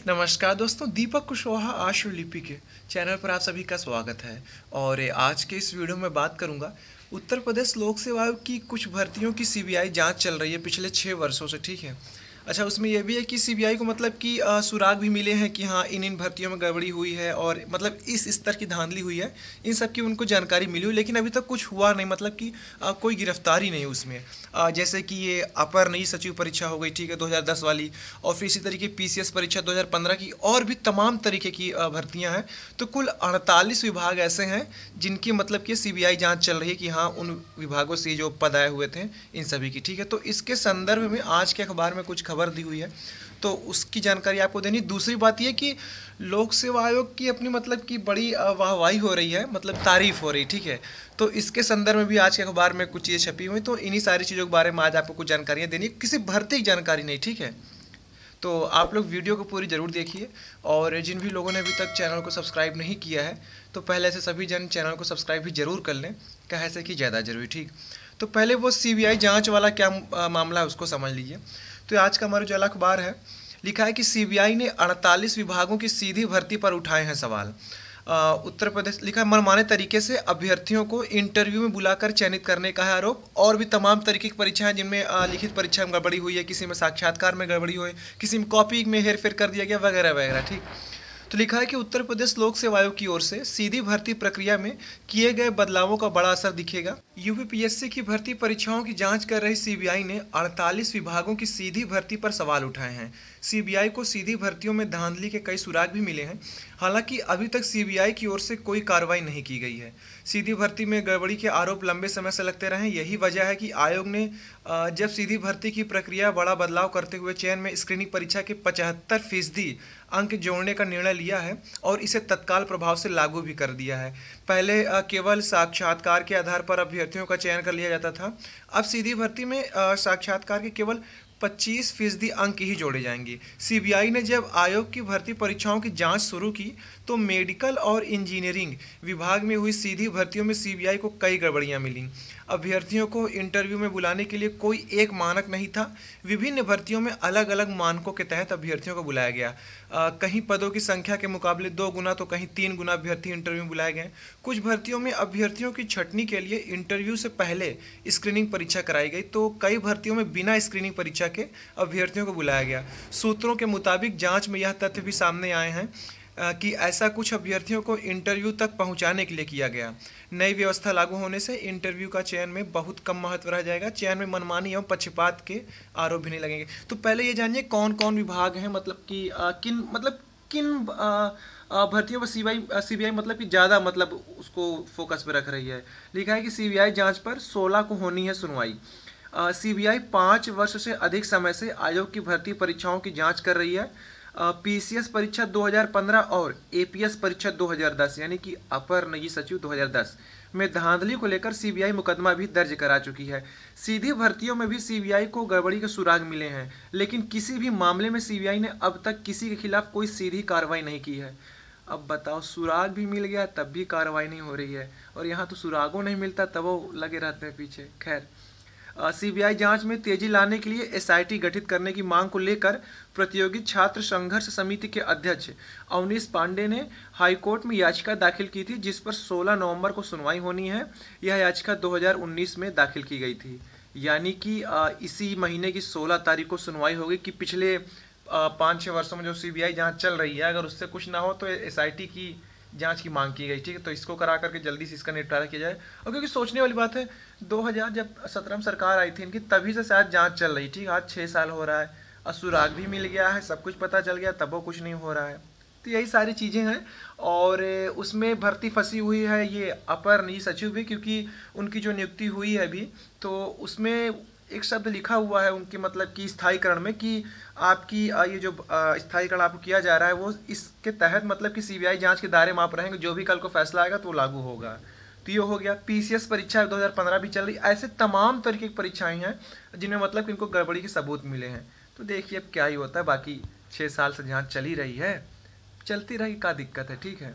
नमस्कार दोस्तों, दीपक कुशवाहा आशुलिपि के चैनल पर आप सभी का स्वागत है। और आज के इस वीडियो में बात करूंगा उत्तर प्रदेश लोक सेवा आयोग की कुछ भर्तियों की सीबीआई जांच चल रही है पिछले 6 वर्षों से। ठीक है, अच्छा, उसमें यह भी है कि सीबीआई को मतलब कि सुराग भी मिले हैं कि हाँ इन भर्तियों में गड़बड़ी हुई है और मतलब इस स्तर की धांधली हुई है, इन सब की उनको जानकारी मिली हुई, लेकिन अभी तक कुछ हुआ नहीं, मतलब कि कोई गिरफ्तारी नहीं उसमें। जैसे कि ये अपर नई सचिव परीक्षा हो गई, ठीक है, 2010 वाली, और फिर इसी तरीके पीसीएस परीक्षा 2015 की, और भी तमाम तरीके की भर्तियां हैं। तो कुल 48 विभाग ऐसे हैं जिनकी मतलब कि सीबीआई जांच चल रही है कि हाँ उन विभागों से जो पद आए हुए थे इन सभी की। ठीक है, तो इसके संदर्भ में आज के अखबार में कुछ खबर दी हुई है, तो उसकी जानकारी आपको देनी। दूसरी बात यह कि लोक सेवा आयोग की अपनी मतलब कि बड़ी वाहवाही हो रही है, मतलब तारीफ हो रही। ठीक है, तो इसके संदर्भ में भी आज के अखबार में कुछ चीज़ें छपी हुई, तो इन्हीं सारी चीज़ों के बारे में आज आपको कुछ जानकारियाँ देनी है, किसी भर्ती की जानकारी नहीं। ठीक है, तो आप लोग वीडियो को पूरी ज़रूर देखिए, और जिन भी लोगों ने अभी तक चैनल को सब्सक्राइब नहीं किया है तो पहले से सभी जन चैनल को सब्सक्राइब भी ज़रूर कर लें, कहे से कि ज़्यादा ज़रूरी। ठीक, तो पहले वो सीबीआई जांच वाला क्या मामला है उसको समझ लीजिए। तो आज का हमारा जो अखबार है, लिखा है कि सीबीआई ने 48 विभागों की सीधी भर्ती पर उठाए हैं सवाल। उत्तर प्रदेश, लिखा है, मनमाने तरीके से अभ्यर्थियों को इंटरव्यू में बुलाकर चयनित करने का है आरोप, और भी तमाम तरीके की परीक्षाएं जिनमें लिखित परीक्षा में गड़बड़ी हुई है, किसी में साक्षात्कार में गड़बड़ी हुई, किसी में कॉपी में हेरफेर कर दिया गया, वगैरह वगैरह। ठीक, तो लिखा है कि उत्तर प्रदेश लोक सेवा आयोग की ओर से सीधी भर्ती प्रक्रिया में किए गए बदलावों का बड़ा असर दिखेगा। यूपीपीएससी की भर्ती परीक्षाओं की जांच कर रही सीबीआई ने 48 विभागों की सीधी भर्ती पर सवाल उठाए हैं। सीबीआई को सीधी भर्तियों में धांधली के कई सुराग भी मिले हैं, हालांकि अभी तक सीबीआई की ओर से कोई कार्रवाई नहीं की गई है। सीधी भर्ती में गड़बड़ी के आरोप लंबे समय से लगते रहे, यही वजह है कि आयोग ने जब सीधी भर्ती की प्रक्रिया बड़ा बदलाव करते हुए चयन में स्क्रीनिंग परीक्षा के 75% अंक जोड़ने का निर्णय लिया है और इसे तत्काल प्रभाव से लागू भी कर दिया है। पहले केवल साक्षात्कार के आधार पर अभ्यर्थियों का चयन कर लिया जाता था, अब सीधी भर्ती में साक्षात्कार के केवल 25% अंक ही जोड़े जाएंगे। सीबीआई ने जब आयोग की भर्ती परीक्षाओं की जांच शुरू की तो मेडिकल और इंजीनियरिंग विभाग में हुई सीधी भर्तियों में सीबीआई को कई गड़बड़ियां मिलीं। अभ्यर्थियों को इंटरव्यू में बुलाने के लिए कोई एक मानक नहीं था, विभिन्न भर्तियों में अलग अलग मानकों के तहत अभ्यर्थियों को बुलाया गया। कहीं पदों की संख्या के मुकाबले 2 गुना तो कहीं 3 गुना अभ्यर्थी इंटरव्यू में बुलाए गए। कुछ भर्तियों में अभ्यर्थियों की छंटनी के लिए इंटरव्यू से पहले स्क्रीनिंग परीक्षा कराई गई, तो कई भर्तियों में बिना स्क्रीनिंग परीक्षा के अभ्यर्थियों को बुलाया गया। सूत्रों के मुताबिक जांच में यह तथ्य भी सामने आए हैं कि ऐसा कुछ अभ्यर्थियों को इंटरव्यू तक पहुंचाने के लिए किया गया। नई व्यवस्था लागू होने से इंटरव्यू का चयन में बहुत कम महत्व रह जाएगा, चयन में मनमानी एवं पक्षपात के आरोप भी नहीं लगेंगे। तो पहले ये जानिए कौन कौन विभाग हैं, मतलब कि किन भर्तियों पर सीबीआई मतलब कि ज़्यादा मतलब उसको फोकस पे रख रही है। लिखा है कि सीबीआई जांच पर 16 को होनी है सुनवाई। सीबीआई 5 वर्ष से अधिक समय से आयोग की भर्ती परीक्षाओं की जांच कर रही है। पीसीएस परीक्षा 2015 और एपीएस परीक्षा 2010 यानी कि अपर नई सचिव 2010 में धांधली को लेकर सीबीआई मुकदमा भी दर्ज करा चुकी है। सीधी भर्तियों में भी सीबीआई को गड़बड़ी के सुराग मिले हैं, लेकिन किसी भी मामले में सीबीआई ने अब तक किसी के खिलाफ कोई सीधी कार्रवाई नहीं की है। अब बताओ, सुराग भी मिल गया तब भी कार्रवाई नहीं हो रही है, और यहाँ तो सुरागों नहीं मिलता तब वो लगे रहते हैं पीछे। खैर, सीबीआई जांच में तेजी लाने के लिए एसआईटी गठित करने की मांग को लेकर प्रतियोगी छात्र संघर्ष समिति के अध्यक्ष अवनीश पांडे ने हाईकोर्ट में याचिका दाखिल की थी, जिस पर 16 नवंबर को सुनवाई होनी है। यह याचिका 2019 में दाखिल की गई थी, यानी कि इसी महीने की 16 तारीख को सुनवाई होगी कि पिछले 5-6 वर्षों में जो सीबीआई जांच चल रही है, अगर उससे कुछ ना हो तो एसआईटी की जांच की मांग की गई। ठीक है, तो इसको करा करके जल्दी से इसका निपटारा किया जाए। और क्योंकि सोचने वाली बात है, 2017 में सरकार आई थी इनकी, तभी से शायद जांच चल रही। ठीक, आज 6 साल हो रहा है, असुराग भी मिल गया है, सब कुछ पता चल गया, तब वो कुछ नहीं हो रहा है। तो यही सारी चीज़ें हैं, और उसमें भर्ती फंसी हुई है ये अपर नई सचिव भी, क्योंकि उनकी जो नियुक्ति हुई है अभी, तो उसमें एक शब्द लिखा हुआ है उनके मतलब कि स्थायीकरण में कि आपकी ये जो स्थायीकरण आपको किया जा रहा है वो इसके तहत मतलब कि सीबीआई जांच के दायरे में आप रहेंगे, जो भी कल को फैसला आएगा तो वो लागू होगा। तो ये हो गया। पीसीएस परीक्षा 2015 भी चल रही। ऐसे तमाम तरीके की परीक्षाएं हैं जिनमें मतलब कि इनको गड़बड़ी के सबूत मिले हैं। तो देखिए अब क्या ही होता है, बाकी 6 साल से जांच चली रही है, चलती रही, क्या दिक्कत है। ठीक है,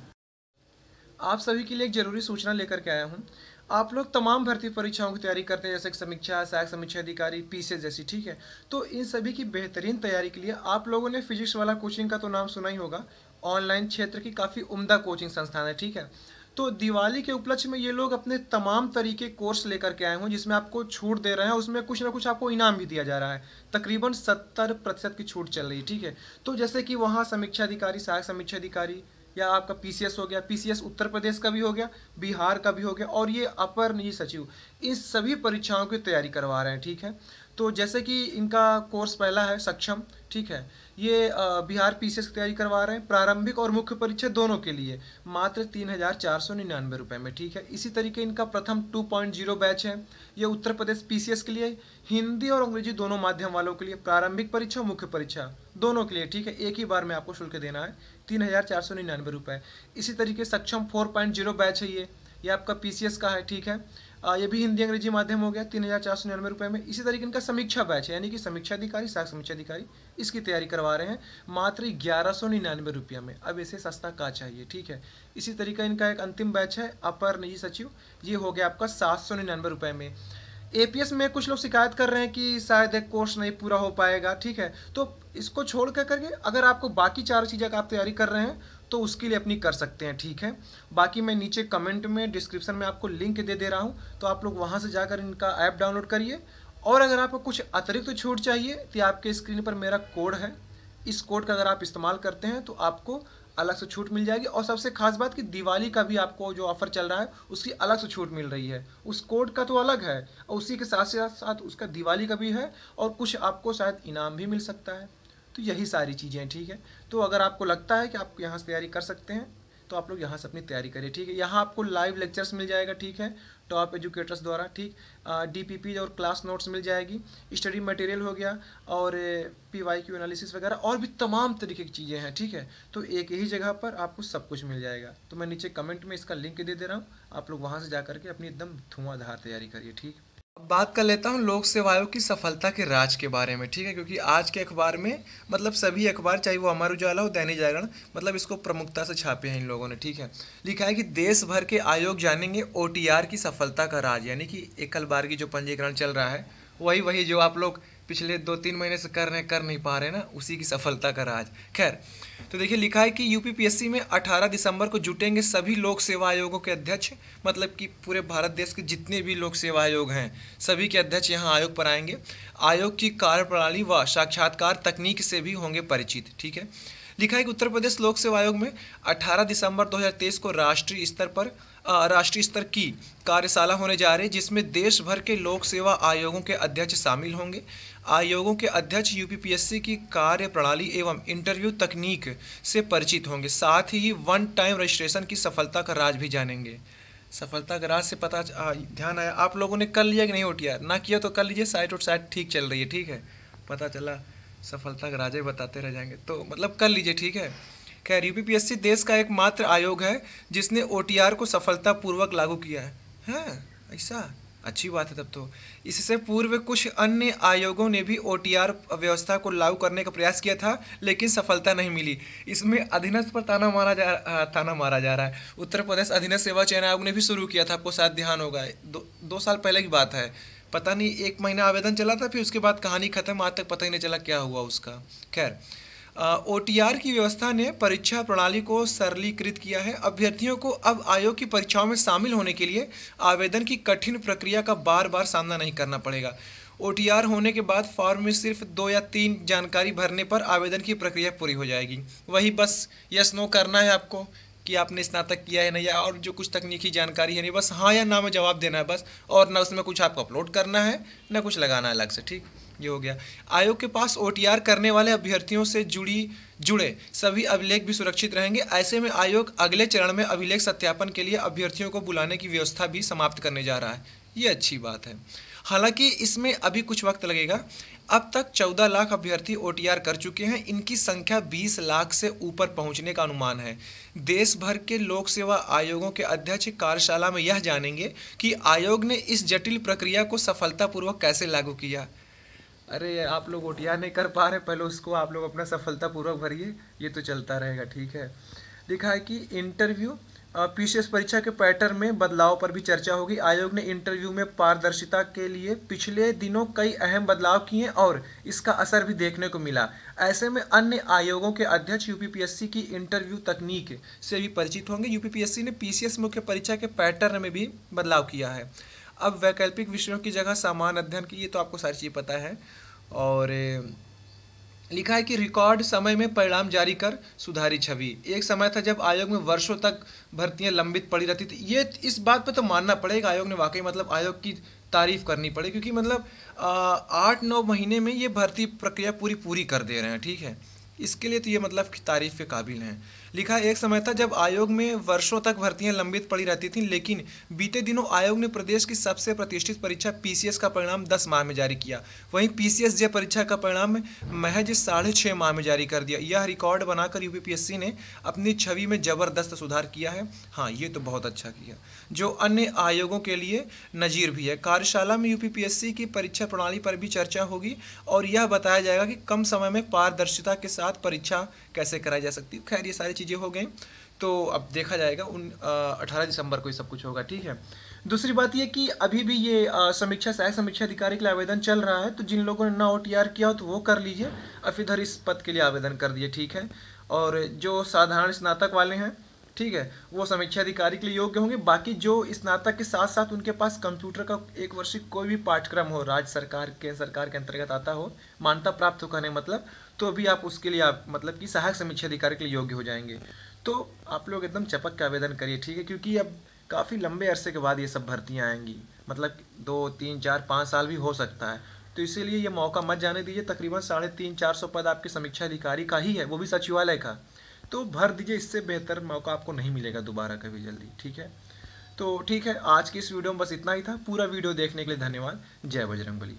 आप सभी के लिए एक ज़रूरी सूचना लेकर के आया हूँ। आप लोग तमाम भर्ती परीक्षाओं की तैयारी करते हैं, जैसे कि समीक्षा, सहायक समीक्षा अधिकारी, पीसीएस जैसी, ठीक है। तो इन सभी की बेहतरीन तैयारी के लिए आप लोगों ने फिजिक्स वाला कोचिंग का तो नाम सुना ही होगा। ऑनलाइन क्षेत्र की काफ़ी उम्दा कोचिंग संस्थान है, ठीक है। तो दिवाली के उपलक्ष्य में ये लोग अपने तमाम तरीके कोर्स लेकर के आए हों, जिसमें आपको छूट दे रहे हैं, उसमें कुछ ना कुछ आपको इनाम भी दिया जा रहा है। तकरीबन 70% की छूट चल रही है, ठीक है। तो जैसे कि वहाँ समीक्षा अधिकारी, सहायक समीक्षा अधिकारी, या आपका पीसीएस हो गया, पीसीएस उत्तर प्रदेश का भी हो गया, बिहार का भी हो गया, और ये अपर निजी सचिव, इन सभी परीक्षाओं की तैयारी करवा रहे हैं, ठीक है। तो जैसे कि इनका कोर्स पहला है सक्षम, ठीक है। ये बिहार पीसीएस की तैयारी करवा रहे हैं, प्रारंभिक और मुख्य परीक्षा दोनों के लिए मात्र 3,499 में, ठीक है। इसी तरीके इनका प्रथम 2.0 बैच है, ये उत्तर प्रदेश पीसीएस के लिए, हिंदी और अंग्रेजी दोनों माध्यम वालों के लिए, प्रारंभिक परीक्षा और मुख्य परीक्षा दोनों के लिए, ठीक है। एक ही बार में आपको शुल्क देना है 3,499 इसी तरीके सक्षम 4.0 बैच है, ये आपका पीसीएस का है, ठीक है। ये भी हिंदी अंग्रेजी माध्यम हो गया 3,499 में। इसी तरीके इनका समीक्षा बैच है, यानी कि समीक्षा अधिकारी, सहायक समीक्षा अधिकारी, इसकी तैयारी करवा रहे हैं मात्र 1199 में। अब इसे सस्ता का चाहिए, ठीक है। इसी तरीका इनका एक अंतिम बैच है अपर निजी सचिव, ये हो गया आपका 799 में। एपीएस में कुछ लोग शिकायत कर रहे हैं कि शायद एक कोर्स नहीं पूरा हो पाएगा, ठीक है। तो इसको छोड़ कर करके अगर आपको बाकी चार चीज़ें का आप तैयारी कर रहे हैं तो उसके लिए अपनी कर सकते हैं, ठीक है। बाकी मैं नीचे कमेंट में, डिस्क्रिप्शन में आपको लिंक दे रहा हूँ, तो आप लोग वहाँ से जाकर इनका ऐप डाउनलोड करिए। और अगर आपको कुछ अतिरिक्त छूट चाहिए तो आपके स्क्रीन पर मेरा कोड है, इस कोड का अगर आप इस्तेमाल करते हैं तो आपको अलग से छूट मिल जाएगी। और सबसे खास बात कि दिवाली का भी आपको जो ऑफर चल रहा है उसकी अलग से छूट मिल रही है। उस कोड का तो अलग है और उसी के साथ साथ उसका दिवाली का भी है, और कुछ आपको शायद इनाम भी मिल सकता है। तो यही सारी चीज़ें हैं, ठीक है। तो अगर आपको लगता है कि आप यहाँ से तैयारी कर सकते हैं तो आप लोग यहाँ से अपनी तैयारी करिए, ठीक है। यहाँ आपको लाइव लेक्चर्स मिल जाएगा, ठीक है, टॉप एजुकेटर्स द्वारा, ठीक। डीपीपी और क्लास नोट्स मिल जाएगी, स्टडी मटेरियल हो गया, और पीवाईक्यू एनालिसिस वगैरह, और भी तमाम तरीके की चीज़ें हैं, ठीक है। तो एक ही जगह पर आपको सब कुछ मिल जाएगा। तो मैं नीचे कमेंट में इसका लिंक दे रहा हूँ, आप लोग वहाँ से जा करके अपनी एकदम धुआंधार तैयारी करिए, ठीक। अब बात कर लेता हूँ लोक सेवा आयोग की सफलता के राज के बारे में, ठीक है। क्योंकि आज के अखबार में, मतलब सभी अखबार, चाहे वो अमर उजाला हो, दैनिक जागरण, मतलब इसको प्रमुखता से छापे हैं इन लोगों ने, ठीक है। लिखा है कि देश भर के आयोग जानेंगे ओटीआर की सफलता का राज, यानी कि एकल बार की जो पंजीकरण चल रहा है, वही जो आप लोग पिछले 2-3 महीने से कर नहीं पा रहे ना, उसी की सफलता का राज। खैर, तो देखिए लिखा है कि यूपीपीएससी में 18 दिसंबर को जुटेंगे सभी लोक सेवा आयोगों के अध्यक्ष, मतलब कि पूरे भारत देश के जितने भी लोक सेवा आयोग हैं सभी के अध्यक्ष यहाँ आयोग पर आएंगे। आयोग की कार्यप्रणाली व साक्षात्कार तकनीक से भी होंगे परिचित, ठीक है। लिखा है कि उत्तर प्रदेश लोक सेवा आयोग में 18 दिसंबर 2023 को राष्ट्रीय स्तर की कार्यशाला होने जा रही है, जिसमें देश भर के लोक सेवा आयोगों के अध्यक्ष शामिल होंगे। आयोगों के अध्यक्ष यूपीपीएससी की कार्य प्रणाली एवं इंटरव्यू तकनीक से परिचित होंगे, साथ ही वन टाइम रजिस्ट्रेशन की सफलता का राज भी जानेंगे। सफलता का राज से पता ध्यान आया, आप लोगों ने कर लिया कि नहीं ओटीआर? ना किया तो कर लीजिए, साइट ठीक चल रही है, ठीक है। पता चला सफलता का राज ही बताते रह जाएंगे, तो मतलब कर लीजिए, ठीक है। खैर, यूपीपीएससी देश का एकमात्र आयोग है जिसने ओटीआर को सफलतापूर्वक लागू किया है। हाँ, ऐसा अच्छी बात है तब तो। इससे पूर्व कुछ अन्य आयोगों ने भी ओटीआर व्यवस्था को लागू करने का प्रयास किया था, लेकिन सफलता नहीं मिली। इसमें अधीनस्थ पर ताना मारा जा रहा है। उत्तर प्रदेश अधीनस्थ सेवा चयन आयोग ने भी शुरू किया था, आपको शायद ध्यान होगा, 2 साल पहले की बात है। पता नहीं 1 महीना आवेदन चला था, फिर उसके बाद कहानी खत्म, आज तक पता ही नहीं चला क्या हुआ उसका। खैर, ओटीआर की व्यवस्था ने परीक्षा प्रणाली को सरलीकृत किया है। अभ्यर्थियों को अब आयोग की परीक्षाओं में शामिल होने के लिए आवेदन की कठिन प्रक्रिया का बार बार सामना नहीं करना पड़ेगा। ओटीआर होने के बाद फॉर्म में सिर्फ 2 या 3 जानकारी भरने पर आवेदन की प्रक्रिया पूरी हो जाएगी। वही बस यस नो करना है आपको कि आपने स्नातक किया है नहीं, या और जो कुछ तकनीकी जानकारी है नहीं, बस हाँ या ना में जवाब देना है बस, और ना उसमें कुछ आपको अपलोड करना है ना कुछ लगाना है अलग से, ठीक। ये हो गया। आयोग के पास ओटीआर करने वाले अभ्यर्थियों से जुड़े सभी अभिलेख भी सुरक्षित रहेंगे। ऐसे में आयोग अगले चरण में अभिलेख सत्यापन के लिए अभ्यर्थियों को बुलाने की व्यवस्था भी समाप्त करने जा रहा है। ये अच्छी बात है। हालांकि इसमें अभी कुछ वक्त लगेगा। अब तक 14 लाख अभ्यर्थी ओटीआर कर चुके हैं। इनकी संख्या 20 लाख से ऊपर पहुंचने का अनुमान है। देश भर के लोक सेवा आयोगों के अध्यक्ष कार्यशाला में यह जानेंगे कि आयोग ने इस जटिल प्रक्रिया को सफलतापूर्वक कैसे लागू किया। अरे, आप लोग ओटीआर नहीं कर पा रहे, पहले उसको आप लोग अपना सफलतापूर्वक भरिए, ये तो चलता रहेगा, ठीक है। लिखा है कि इंटरव्यू पीसीएस परीक्षा के पैटर्न में बदलाव पर भी चर्चा होगी। आयोग ने इंटरव्यू में पारदर्शिता के लिए पिछले दिनों कई अहम बदलाव किए और इसका असर भी देखने को मिला। ऐसे में अन्य आयोगों के अध्यक्ष यूपीपीएससी की इंटरव्यू तकनीक से भी परिचित होंगे। यूपीपीएससी ने पीसीएस मुख्य परीक्षा के पैटर्न में भी बदलाव किया है। अब वैकल्पिक विषयों की जगह सामान्य अध्ययन की, ये तो आपको सारी चीज़ पता है। और लिखा है कि रिकॉर्ड समय में परिणाम जारी कर सुधारी छवि। एक समय था जब आयोग में वर्षों तक भर्तियां लंबित पड़ी रहती थी। ये इस बात पे तो मानना पड़ेगा, आयोग ने वाकई मतलब आयोग की तारीफ करनी पड़े, क्योंकि मतलब 8-9 महीने में ये भर्ती प्रक्रिया पूरी कर दे रहे हैं। ठीक है, इसके लिए तो ये मतलब कि तारीफ के काबिल हैं। लिखा है एक समय था जब आयोग में वर्षों तक भर्तियां लंबित पड़ी रहती थीं, लेकिन बीते दिनों आयोग ने प्रदेश की सबसे प्रतिष्ठित परीक्षा पीसीएस का परिणाम 10 माह में जारी किया। वहीं पीसीएस जे परीक्षा का परिणाम महज 6.5 माह में जारी कर दिया। यह रिकॉर्ड बनाकर यूपीपीएससी ने अपनी छवि में जबरदस्त सुधार किया है। हाँ, ये तो बहुत अच्छा किया, जो अन्य आयोगों के लिए नजीर भी है। कार्यशाला में यूपीपीएससी की परीक्षा प्रणाली पर भी चर्चा होगी और यह बताया जाएगा कि कम समय में पारदर्शिता के साथ परीक्षा कैसे कराई जा सकती है। खैर, ये सारी चीज़ें हो गई, तो अब देखा जाएगा 18 दिसंबर को ये सब कुछ होगा। ठीक है, दूसरी बात ये कि अभी भी ये सहायक समीक्षा अधिकारी के लिए आवेदन चल रहा है, तो जिन लोगों ने ना OTR किया हो तो वो कर लीजिए। अब इधर इस पद के लिए आवेदन कर दिए। ठीक है, और जो साधारण स्नातक वाले हैं, ठीक है, वो समीक्षा अधिकारी के लिए योग्य होंगे। बाकी जो स्नातक के साथ साथ उनके पास कंप्यूटर का 1 वर्षीय कोई भी पाठ्यक्रम हो, राज्य सरकार केंद्र सरकार के अंतर्गत आता हो, मान्यता प्राप्त हो कहने मतलब, तो भी आप उसके लिए आप मतलब कि सहायक समीक्षा अधिकारी के लिए योग्य हो जाएंगे। तो आप लोग एकदम चपक के आवेदन करिए। ठीक है, क्योंकि अब काफ़ी लंबे अरसे के बाद ये सब भर्तियाँ आएंगी, मतलब 2, 3, 4, 5 साल भी हो सकता है। तो इसीलिए ये मौका मत जाने दीजिए। तकरीबन 350-400 पद आपके समीक्षा अधिकारी का ही है, वो भी सचिवालय का, तो भर दीजिए। इससे बेहतर मौका आपको नहीं मिलेगा दोबारा कभी जल्दी। ठीक है, तो ठीक है, आज की इस वीडियो में बस इतना ही था। पूरा वीडियो देखने के लिए धन्यवाद। जय बजरंगबली।